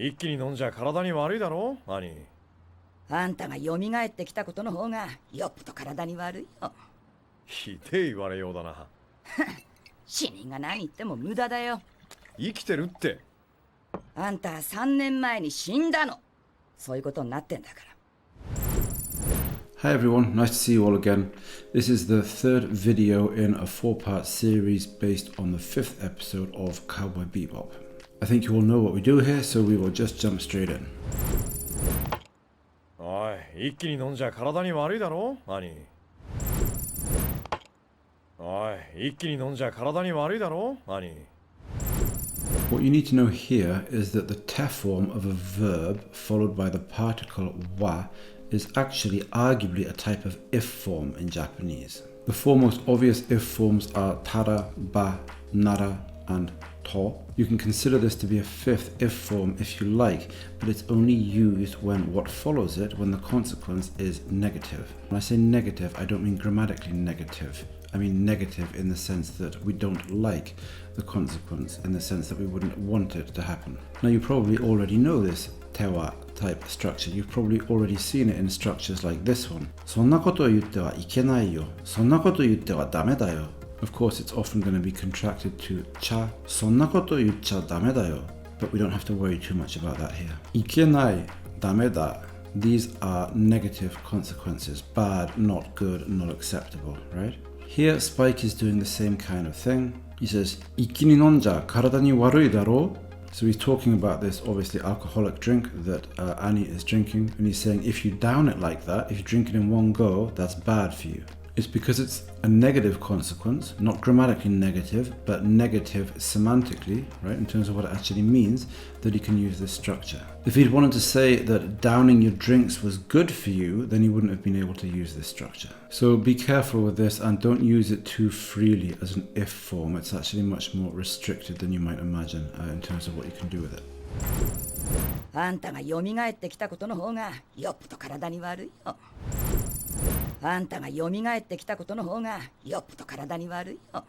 一気に飲んじゃ体に悪いだろ兄。あんたが蘇ってきたことの方がよっぽど体に悪いよ。ひでえ言われようだな。死人が何言っても無駄だよ。生きてるって。あんた3年前に死んだの。そういうことになってんだから。Hi everyone, nice to see you all again. This is the third video in a 4-part series based on the 5th episode of Cowboy Bebop. I think you all know what we do here, so we will just jump straight in. おい、一気に飲んじゃ体に悪いだろ兄。おい、一気に飲んじゃ体に悪いだろ兄。What you need to know here is that the te form of a verb followed by the particle wa is actually arguably a type of if form in Japanese. The four most obvious if forms are tara, ba, nara, and to. You can consider this to be a fifth if form if you like, but it's only used when what follows it when the consequence is negative. When I say negative, I don't mean grammatically negative. I mean negative in the sense that we don't like the consequence, in the sense that we wouldn't want it to happen. Now you probably already know this tewa type structure. You've probably already seen it in structures like this one. そんなことを言ってはいけないよ。そんなことを言ってはダメだよ. Of course, it's often going to be contracted to cha. そんなことを言っちゃダメだよ. But we don't have to worry too much about that here. いけない、ダメだ. These are negative consequences. Bad, not good, not acceptable, right? Here, Spike is doing the same kind of thing. He says, 一気に飲んじゃ体に悪いだろう? So he's talking about this obviously alcoholic drink that Annie is drinking, and he's saying if you down it like that, if you drink it in one go, that's bad for you. It's because it's a negative consequence, not grammatically negative, but negative semantically, right, in terms of what it actually means, that he can use this structure. If he'd wanted to say that downing your drinks was good for you, then he wouldn't have been able to use this structure. So be careful with this and don't use it too freely as an if form. It's actually much more restricted than you might imagine in terms of what you can do with it. あんたが蘇ってきたことの方がよっぽど体に悪いよ。あんたが蘇ってきたことの方がよっぽど体に悪いよ。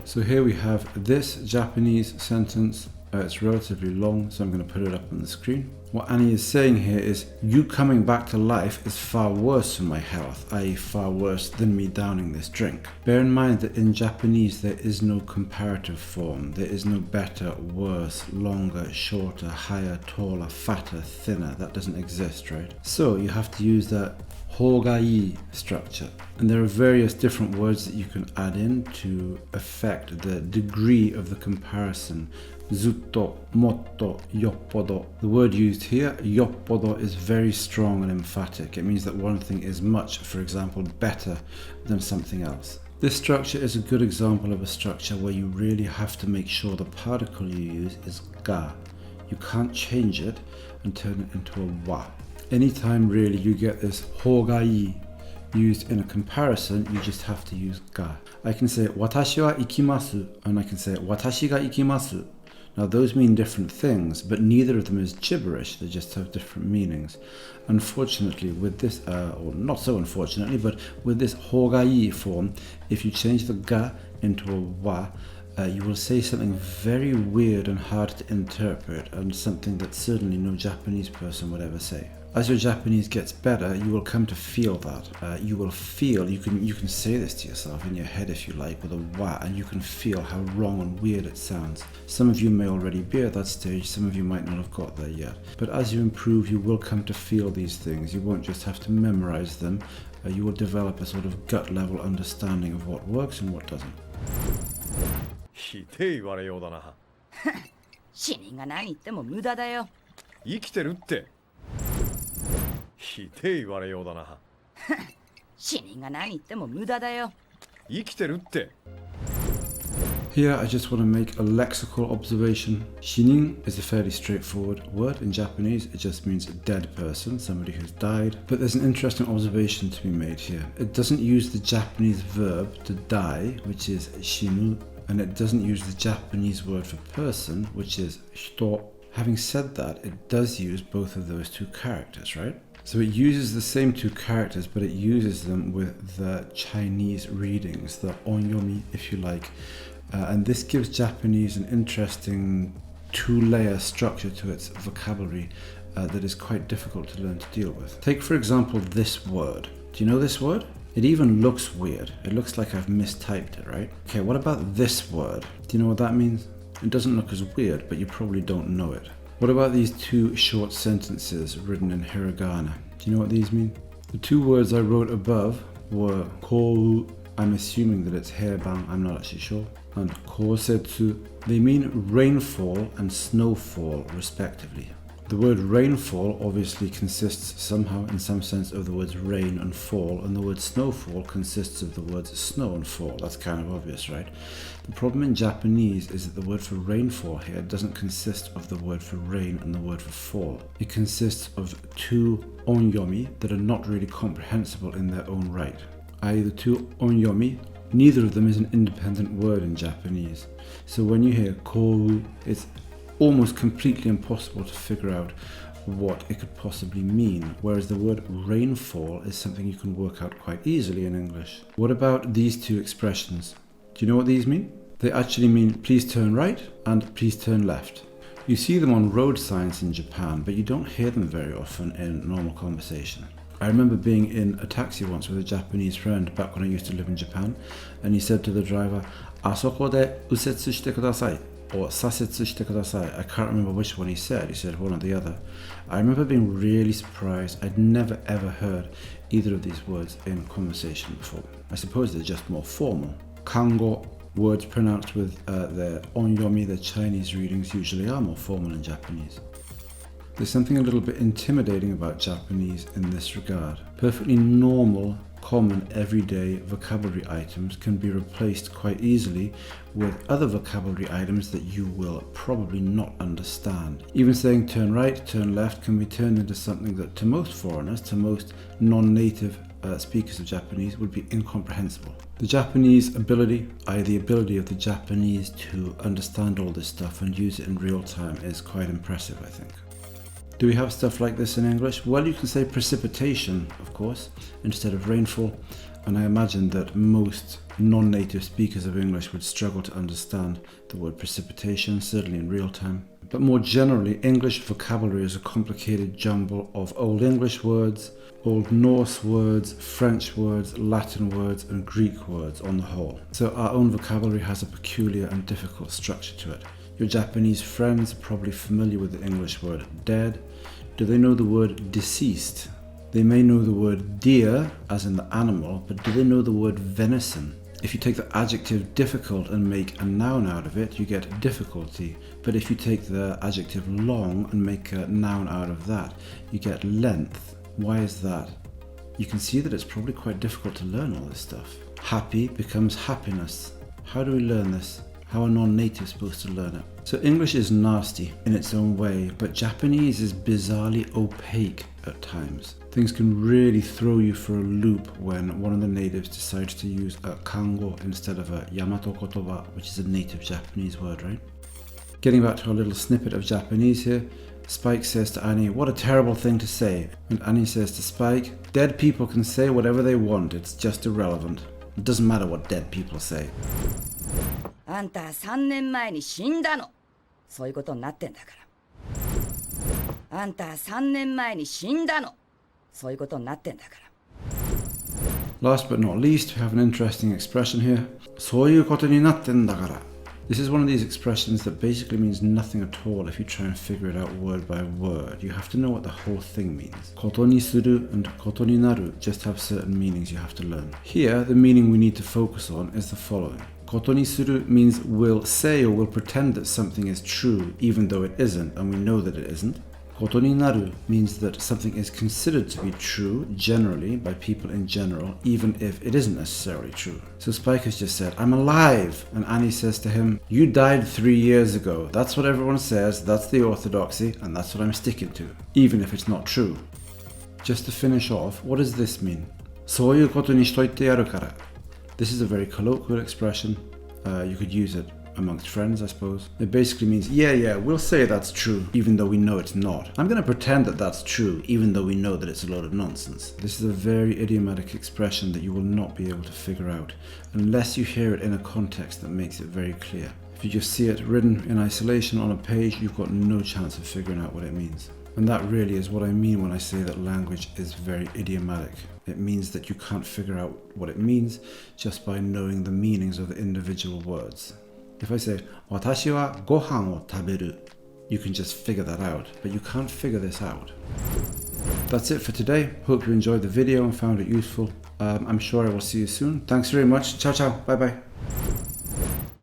So here we have this Japanese sentence. It's relatively long, so I'm going to put it up on the screen. What Annie is saying here is, you coming back to life is far worse for my health, i.e. far worse than me downing this drink. Bear in mind that in Japanese there is no comparative form. There is no better, worse, longer, shorter, higher, taller, fatter, thinner. That doesn't exist, right? So you have to use that hogai structure. And there are various different words that you can add in to affect the degree of the comparison. Zutto, motto, yoppodo. The word used here, yoppodo, is very strong and emphatic. It means that one thing is much, for example, better than something else. This structure is a good example of a structure where you really have to make sure the particle you use is ga. You can't change it and turn it into a wa. Anytime really you get this hogai used in a comparison, you just have to use ga. I can say watashi wa ikimasu and I can say watashi ga ikimasu. Now those mean different things, but neither of them is gibberish, they just have different meanings. Unfortunately with this, or not so unfortunately, but with this hogai form, if you change the ga into a wa, you will say something very weird and hard to interpret, and something that certainly no Japanese person would ever say. As your Japanese gets better, you will come to feel that. You will feel, you can say this to yourself in your head if you like, with a wa, and you can feel how wrong and weird it sounds. Some of you may already be at that stage, some of you might not have got there yet. But as you improve, you will come to feel these things. You won't just have to memorize them. You will develop a sort of gut level understanding of what works and what doesn't. ひでえ言われようだな。死人が何言っても無駄だよ。生きてるって。ひでえ言われようだな。死人が何言っても無駄だよ。生きてるって。Here I just want to make a lexical observation. Shinin is a fairly straightforward word in Japanese. It just means a dead person, somebody who's died. But there's an interesting observation to be made here. It doesn't use the Japanese verb to die, which is shinu, and it doesn't use the Japanese word for person, which is hito. Having said that, it does use both of those two characters, right? So it uses the same two characters, but it uses them with the Chinese readings, the onyomi, if you like. And this gives Japanese an interesting two-layer structure to its vocabulary that is quite difficult to learn to deal with. Take, for example, this word. Do you know this word? It even looks weird. It looks like I've mistyped it, right? Okay, what about this word? Do you know what that means? It doesn't look as weird, but you probably don't know it. What about these two short sentences written in hiragana? Do you know what these mean? The two words I wrote above were kou, I'm assuming that it's hairbang, I'm not actually sure, and kosetsu. They mean rainfall and snowfall respectively. The word rainfall obviously consists somehow in some sense of the words rain and fall, and the word snowfall consists of the words snow and fall. That's kind of obvious, right? The problem in Japanese is that the word for rainfall here doesn't consist of the word for rain and the word for fall. It consists of two onyomi that are not really comprehensible in their own right. I.e. the two onyomi, neither of them is an independent word in Japanese. So when you hear kou, it's almost completely impossible to figure out what it could possibly mean, whereas the word rainfall is something you can work out quite easily in English. What about these two expressions? Do you know what these mean? They actually mean please turn right and please turn left. You see them on road signs in Japan, but you don't hear them very often in normal conversation. I remember being in a taxi once with a Japanese friend back when I used to live in Japan, and he said to the driver, "Asoko de usetsu shite kudasai," or "sasetsu shite kudasai." I can't remember which one he said. He said one or the other. I remember being really surprised. I'd never ever heard either of these words in conversation before. I suppose they're just more formal. Kango, words pronounced with their onyomi, their Chinese readings, usually are more formal in Japanese. There's something a little bit intimidating about Japanese in this regard. Perfectly normal, common, everyday vocabulary items can be replaced quite easily with other vocabulary items that you will probably not understand. Even saying turn right, turn left can be turned into something that to most foreigners, to most non-native speakers of Japanese would be incomprehensible. The Japanese ability, the ability of the Japanese to understand all this stuff and use it in real time is quite impressive, I think. Do we have stuff like this in English? Well, you can say precipitation, of course, instead of rainfall, and I imagine that most non-native speakers of English would struggle to understand the word precipitation, certainly in real time. But more generally, English vocabulary is a complicated jumble of Old English words, Old Norse words, French words, Latin words, and Greek words on the whole. So our own vocabulary has a peculiar and difficult structure to it. Your Japanese friends are probably familiar with the English word dead. Do they know the word deceased? They may know the word deer, as in the animal, but do they know the word venison? If you take the adjective difficult and make a noun out of it, you get difficulty. But if you take the adjective long and make a noun out of that, you get length. Why is that? You can see that it's probably quite difficult to learn all this stuff. Happy becomes happiness. How do we learn this? How are non-natives supposed to learn it? So English is nasty in its own way, but Japanese is bizarrely opaque at times. Things can really throw you for a loop when one of the natives decides to use a kango instead of a Yamato kotoba, which is a native Japanese word, right? Getting back to a little snippet of Japanese here, Spike says to Annie, "What a terrible thing to say." And Annie says to Spike, "Dead people can say whatever they want, it's just irrelevant. It doesn't matter what dead people say." あんた3年前に死んだの。そういうことになってんだから。あんた3年前に死んだの。そういうことになってんだから。Last but not least, we have an interesting expression here. そういうことになってんだから. This is one of these expressions that basically means nothing at all if you try and figure it out word by word. You have to know what the whole thing means. ことにする and ことになる just have certain meanings you have to learn. Here, the meaning we need to focus on is the following. ことにする means we'll say or we'll pretend that something is true even though it isn't, and we know that it isn't. ことになる means that something is considered to be true generally by people in general, even if it isn't necessarily true. So Spike has just said, "I'm alive," and Annie says to him, "You died 3 years ago. That's what everyone says, that's the orthodoxy, and that's what I'm sticking to, even if it's not true." Just to finish off, what does this mean? そういうことにしといてやるから. This is a very colloquial expression. You could use it amongst friends, I suppose. It basically means, yeah, we'll say that's true, even though we know it's not. I'm going to pretend that that's true, even though we know that it's a load of nonsense. This is a very idiomatic expression that you will not be able to figure out, unless you hear it in a context that makes it very clear. If If you just see it written in isolation on a page, you've got no chance of figuring out what it means. And that really is what I mean when I say that language is very idiomatic. It means that you can't figure out what it means just by knowing the meanings of the individual words. If I say, 私はご飯を食べる, you can just figure that out, but you can't figure this out. That's it for today. Hope you enjoyed the video and found it useful. I'm sure I will see you soon. Thanks very much. Ciao, ciao. Bye bye.